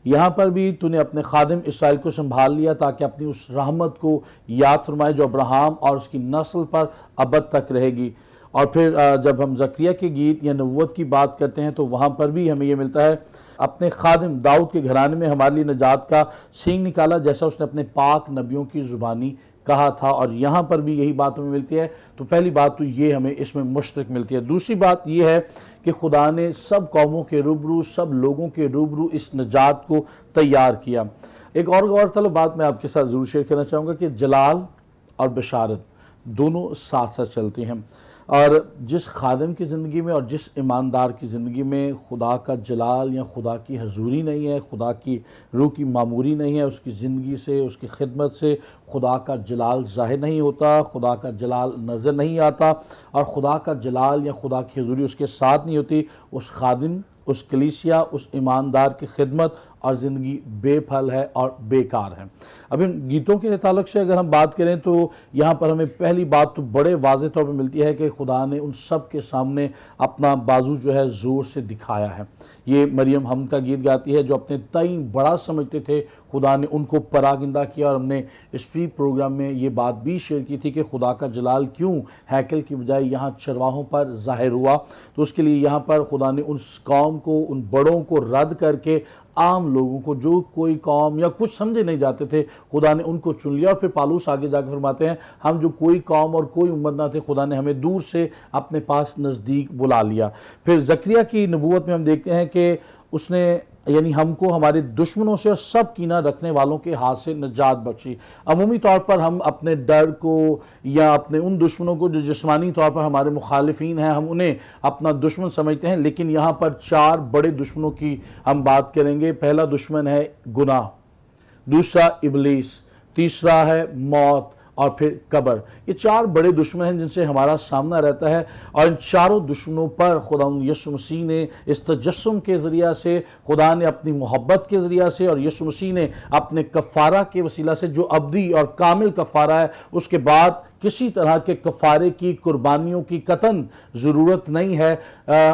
یہاں پر بھی تو نے اپنے خادم اسرائیل کو سنبھال لیا تاکہ اپنی اس رحمت کو یاد فرمائے جو ابراہیم اور اس کی نسل پر ابد تک رہے گی۔ اور پھر جب ہم زکریا کے گیت یا نبوت کی بات کرتے ہیں تو وہاں پر بھی ہمیں یہ ملتا ہے، اپنے خادم داؤد کے گھرانے میں ہمارے لیے نجات کا سینگ نکالا، جیسا اس نے اپنے پاک نبیوں کی زبانی کہا تھا۔ اور یہاں پر بھی یہی بات ہمیں ملتی ہے۔ تو پہلی بات تو یہ ہمیں اس میں مشترک ملتی ہے۔ دوسری بات یہ ہے کہ خدا نے سب قوموں کے روبرو، سب لوگوں کے روبرو اس نجات کو تیار کیا۔ ایک اور طلب بات میں آپ کے ساتھ ضرور شیئر کرنا چاہوں گا کہ جلال اور بشارت دونوں ساتھ ساتھ چلتی ہیں، اور جس خادم کی زندگی میں اور جس ایماندار کی زندگی میں خدا کا جلال یا خدا کی حضوری نہیں ہے، خدا کی روح کی معموری نہیں ہے، اس کی زندگی سے، اس کی خدمت سے خدا کا جلال ظاہر نہیں ہوتا، خدا کا جلال نظر نہیں آتا، اور خدا کا جلال یا خدا کی حضوری اس کے ساتھ نہیں ہوتی، اس خادم، اس کلیسیا، اس ایماندار کی خدمت اور زندگی بے پھل ہے اور بیکار ہے۔ اب ان گیتوں کے تعلق سے اگر ہم بات کریں تو یہاں پر ہمیں پہلی بات تو بڑے واضح طور پہ ملتی ہے کہ خدا نے ان سب کے سامنے اپنا بازو جو ہے زور سے دکھایا ہے۔ یہ مریم حمد کا گیت گاتی ہے جو اپنے تئیں بڑا سمجھتے تھے، خدا نے ان کو پراگندہ کیا، اور ہم نے اس پری پروگرام میں یہ بات بھی شیئر کی تھی کہ خدا کا جلال کیوں ہیکل کی بجائے یہاں چرواہوں پر ظاہر ہوا۔ تو اس کے لیے یہاں پر خدا نے اس قوم کو، ان بڑوں کو رد کر کے عام لوگوں کو، جو کوئی قوم یا کچھ سمجھے نہیں جاتے تھے، خدا نے ان کو چن لیا۔ اور پھر پالوس آگے جا کے فرماتے ہیں ہم جو کوئی قوم اور کوئی امت نہ تھے، خدا نے ہمیں دور سے اپنے پاس نزدیک بلا لیا۔ پھر زکریا کی نبوت میں ہم دیکھتے ہیں کہ اس نے یعنی ہم کو ہمارے دشمنوں سے اور سب کینہ رکھنے والوں کے ہاتھ سے نجات بخشی۔ عمومی طور پر ہم اپنے ڈر کو یا اپنے ان دشمنوں کو جو جسمانی طور پر ہمارے مخالفین ہیں، ہم انہیں اپنا دشمن سمجھتے ہیں، لیکن یہاں پر 4 بڑے دشمنوں کی ہم بات کریں گے۔ پہلا دشمن ہے گناہ، دوسرا ابلیس، تیسرا ہے موت، اور پھر قبر۔ یہ 4 بڑے دشمن ہیں جن سے ہمارا سامنا رہتا ہے، اور ان چاروں دشمنوں پر خدا یسوع مسیح نے اس تجسم کے ذریعہ سے، خدا نے اپنی محبت کے ذریعہ سے، اور یسوع مسیح نے اپنے کفارہ کے وسیلہ سے جو ابدی اور کامل کفارہ ہے، اس کے بعد کسی طرح کے کفارے کی، قربانیوں کی قطعاً ضرورت نہیں ہے،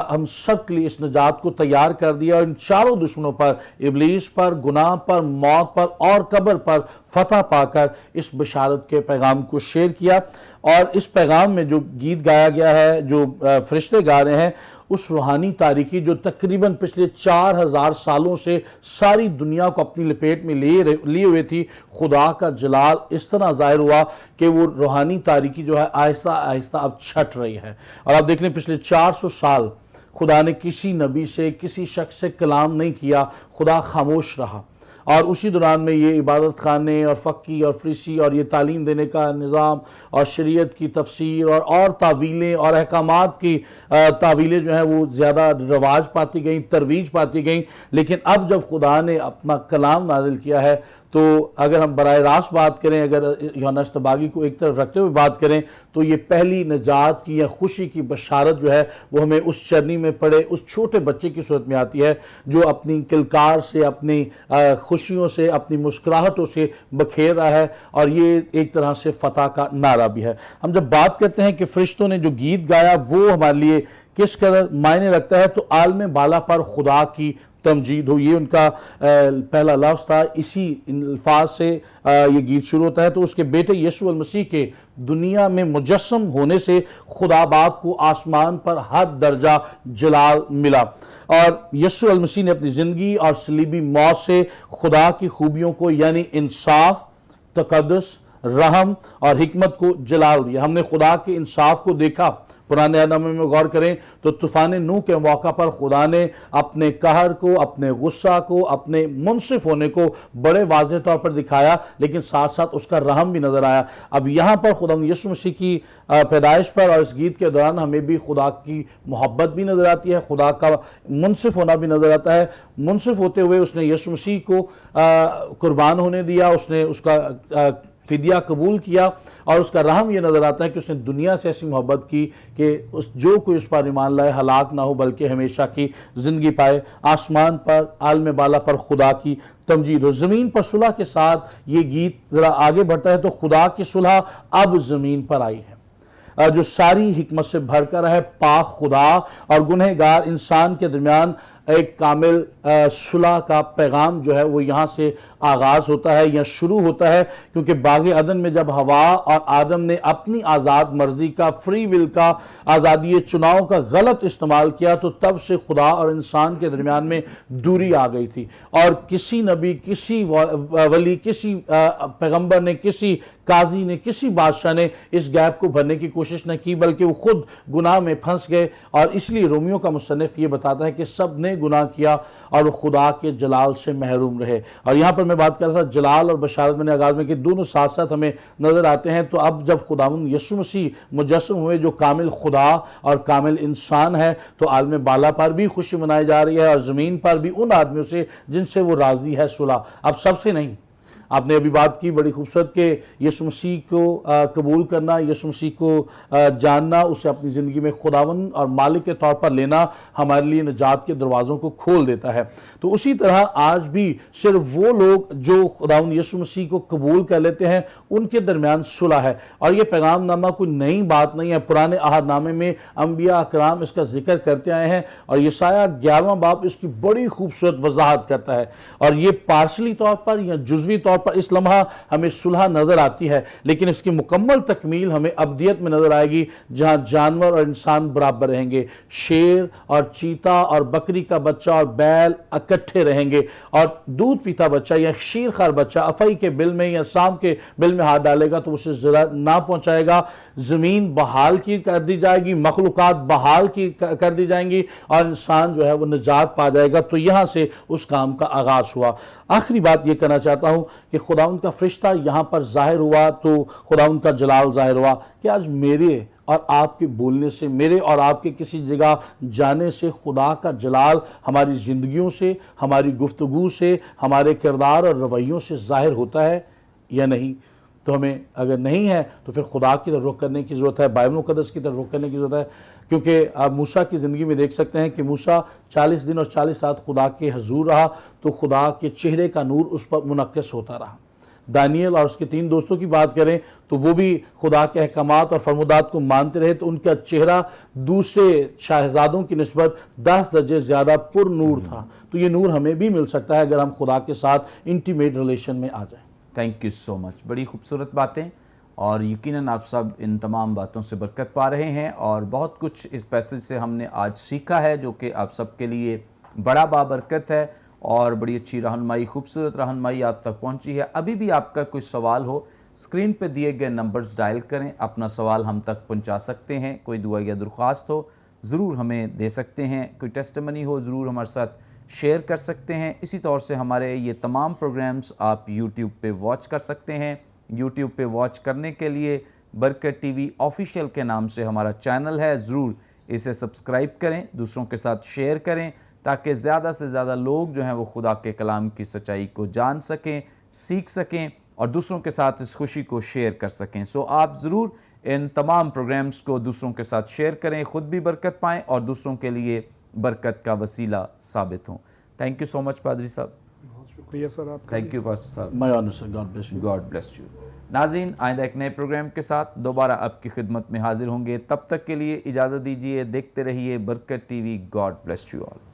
ہم سب کے لیے اس نجات کو تیار کر دیا، اور ان چاروں دشمنوں پر، ابلیس پر، گناہ پر، موت پر اور قبر پر فتح پا کر اس بشارت کے پیغام کو شیئر کیا۔ اور اس پیغام میں جو گیت گایا گیا ہے، جو فرشتے گا رہے ہیں، اس روحانی تاریکی جو تقریباً پچھلے 4000 سالوں سے ساری دنیا کو اپنی لپیٹ میں لیے ہوئے تھی، خدا کا جلال اس طرح ظاہر ہوا کہ وہ روحانی تاریکی جو ہے آہستہ آہستہ اب چھٹ رہی ہے۔ اور آپ دیکھ لیں پچھلے 400 سال خدا نے کسی نبی سے، کسی شخص سے کلام نہیں کیا، خدا خاموش رہا، اور اسی دوران میں یہ عبادت خانے اور فقی اور فریسی اور یہ تعلیم دینے کا نظام اور شریعت کی تفسیر اور تعویلیں اور احکامات کی تعویلیں جو ہیں وہ زیادہ رواج پاتی گئیں، ترویج پاتی گئیں۔ لیکن اب جب خدا نے اپنا کلام نازل کیا ہے، تو اگر ہم براہ راست بات کریں، اگر یوحنا اشتباغی کو ایک طرف رکھتے ہوئے بات کریں، تو یہ پہلی نجات کی یا خوشی کی بشارت جو ہے وہ ہمیں اس چرنی میں پڑے اس چھوٹے بچے کی صورت میں آتی ہے جو اپنی کلکار سے، اپنی خوشیوں سے، اپنی مسکراہٹوں سے بکھیر رہا ہے، اور یہ ایک طرح سے فتح کا نعرہ بھی ہے۔ ہم جب بات کرتے ہیں کہ فرشتوں نے جو گیت گایا وہ ہمارے لیے کس قدر معنی رکھتا ہے، تو عالم بالا پر خدا کی تمجید ہو، یہ ان کا پہلا لفظ تھا، اسی الفاظ سے یہ گیت شروع ہوتا ہے۔ تو اس کے بیٹے یسوع المسیح کے دنیا میں مجسم ہونے سے خدا باپ کو آسمان پر ہر درجہ جلال ملا، اور یسوع المسیح نے اپنی زندگی اور صلیبی موت سے خدا کی خوبیوں کو یعنی انصاف، تقدس، رحم اور حکمت کو جلال دیا۔ ہم نے خدا کے انصاف کو دیکھا۔ پرانے عہد نامے میں غور کریں تو طوفان نوح کے موقع پر خدا نے اپنے قہر کو، اپنے غصہ کو، اپنے منصف ہونے کو بڑے واضح طور پر دکھایا، لیکن ساتھ ساتھ اس کا رحم بھی نظر آیا۔ اب یہاں پر خدا یسوع مسیح کی پیدائش پر اور اس گیت کے دوران ہمیں بھی خدا کی محبت بھی نظر آتی ہے، خدا کا منصف ہونا بھی نظر آتا ہے۔ منصف ہوتے ہوئے اس نے یسوع مسیح کو قربان ہونے دیا، اس نے اس کا فدیہ قبول کیا، اور اس کا رحم یہ نظر آتا ہے کہ اس نے دنیا سے ایسی محبت کی کہ جو کوئی اس پر ایمان لائے ہلاک نہ ہو بلکہ ہمیشہ کی زندگی پائے۔ آسمان پر، عالم بالا پر خدا کی تمجید ہو۔ زمین پر صلح کے ساتھ یہ گیت ذرا آگے بڑھتا ہے تو خدا کی صلح اب زمین پر آئی ہے، جو ساری حکمت سے بھر کر ہے۔ پاک خدا اور گنہگار انسان کے درمیان ایک کامل صلح کا پیغام جو ہے وہ یہاں سے آغاز ہوتا ہے یا شروع ہوتا ہے، کیونکہ باغ عدن میں جب ہوا اور آدم نے اپنی آزاد مرضی کا، فری ول کا، آزادی چناؤ کا غلط استعمال کیا، تو تب سے خدا اور انسان کے درمیان میں دوری آ گئی تھی، اور کسی نبی، کسی ولی، کسی پیغمبر نے، کسی قاضی نے، کسی بادشاہ نے اس گیپ کو بھرنے کی کوشش نہ کی، بلکہ وہ خود گناہ میں پھنس گئے۔ اور اس لیے رومیو کا مصنف یہ بتاتا ہے کہ سب نے گناہ کیا اور وہ خدا کے جلال سے محروم رہے۔ اور یہاں پر میں بات کر رہا تھا جلال اور بشارت، میں نے آغاز میں کہ دونوں ساتھ ساتھ ہمیں نظر آتے ہیں۔ تو اب جب خداوند یسوع مسیح مجسم ہوئے جو کامل خدا اور کامل انسان ہے، تو عالم بالا پر بھی خوشی منائی جا رہی ہے، اور زمین پر بھی ان آدمیوں سے جن سے وہ راضی ہے صلح۔ اب سب سے نہیں، آپ نے ابھی بات کی بڑی خوبصورت کہ یسوع مسیح کو قبول کرنا، یسوع مسیح کو جاننا، اسے اپنی زندگی میں خداوند اور مالک کے طور پر لینا ہمارے لیے نجات کے دروازوں کو کھول دیتا ہے۔ تو اسی طرح آج بھی صرف وہ لوگ جو خداوند یسوع مسیح کو قبول کر لیتے ہیں ان کے درمیان صلح ہے، اور یہ پیغام نامہ کوئی نئی بات نہیں ہے۔ پرانے عہد نامے میں انبیاء اکرام اس کا ذکر کرتے آئے ہیں، اور یسایہ 11واں باب اس کی بڑی خوبصورت وضاحت کرتا ہے، اور یہ پارشلی طور پر یا جزوی طور پر اس لمحہ ہمیں صلح نظر آتی ہے، لیکن اس کی مکمل تکمیل ہمیں ابدیت میں نظر آئے گی جہاں جانور اور انسان برابر رہیں گے، شیر اور چیتا اور بکری کا بچہ اور بیل اکٹھے رہیں گے، اور دودھ پیتا بچہ یا شیر خار بچہ افعی کے بل میں یا سام کے بل میں ہاتھ ڈالے گا تو اسے ضرر نہ پہنچائے گا۔ زمین بحال کی کر دی جائے گی، مخلوقات بحال کی کر دی جائیں گی، اور انسان جو ہے وہ نجات پا جائے گا۔ تو یہاں سے اس کام کا آغاز ہوا۔ آخری بات یہ کہنا چاہتا ہوں کہ خداوند کا فرشتہ یہاں پر ظاہر ہوا تو خداوند کا جلال ظاہر ہوا کہ آج میرے اور آپ کے بولنے سے، میرے اور آپ کے کسی جگہ جانے سے خدا کا جلال ہماری زندگیوں سے، ہماری گفتگو سے، ہمارے کردار اور رویوں سے ظاہر ہوتا ہے یا نہیں؟ تو ہمیں اگر نہیں ہے تو پھر خدا کی طرف رخ کرنے کی ضرورت ہے، بائبل مقدس کی طرف رخ کرنے کی ضرورت ہے، کیونکہ آپ موسیٰ کی زندگی میں دیکھ سکتے ہیں کہ موسیٰ 40 دن اور 40 رات خدا کے حضور رہا تو خدا کے چہرے کا نور اس پر منعکس ہوتا رہا۔ دانیل اور اس کے 3 دوستوں کی بات کریں تو وہ بھی خدا کے احکامات اور فرمودات کو مانتے رہے، تو ان کا چہرہ دوسرے شاہزادوں کی نسبت 10 درجے زیادہ پر نور تھا۔ تو یہ نور ہمیں بھی مل سکتا ہے اگر ہم خدا کے ساتھ انٹیمیٹ ریلیشن میں آ جائیں۔ تھینک یو سو مچ، بڑی خوبصورت باتیں، اور یقیناً آپ سب ان تمام باتوں سے برکت پا رہے ہیں، اور بہت کچھ اس پیسج سے ہم نے آج سیکھا ہے جو کہ آپ سب کے لیے بڑا بابرکت ہے، اور بڑی اچھی رہنمائی، خوبصورت رہنمائی آپ تک پہنچی ہے۔ ابھی بھی آپ کا کوئی سوال ہو، اسکرین پہ دیے گئے نمبرز ڈائل کریں، اپنا سوال ہم تک پہنچا سکتے ہیں۔ کوئی دعا یا درخواست ہو ضرور ہمیں دے سکتے ہیں، کوئی ٹیسٹمنی ہو ضرور ہمارے ساتھ شیئر کر سکتے ہیں۔ اسی طور سے ہمارے یہ تمام پروگرامز آپ یوٹیوب پہ واچ کر سکتے ہیں۔ یوٹیوب پہ واچ کرنے کے لیے برکت ٹی وی آفیشیل کے نام سے ہمارا چینل ہے، ضرور اسے سبسکرائب کریں، دوسروں کے ساتھ شیئر کریں، تاکہ زیادہ سے زیادہ لوگ جو ہیں وہ خدا کے کلام کی سچائی کو جان سکیں، سیکھ سکیں، اور دوسروں کے ساتھ اس خوشی کو شیئر کر سکیں۔ سو آپ ضرور ان تمام پروگرامز کو دوسروں کے ساتھ شیئر کریں، خود بھی برکت پائیں اور دوسروں کے لیے برکت کا وسیلہ ثابت ہوں۔ تھینک یو سو مچ پادری صاحب۔ بہت شکریہ سر آپ کا۔ تھینک یو پاسٹر صاحب۔ My honor, sir. God bless you. God bless you. ناظرین، آئندہ ایک نئے پروگرام کے ساتھ دوبارہ آپ کی خدمت میں حاضر ہوں گے، تب تک کے لیے اجازت دیجیے، دیکھتے رہیے برکت T V. God bless you all.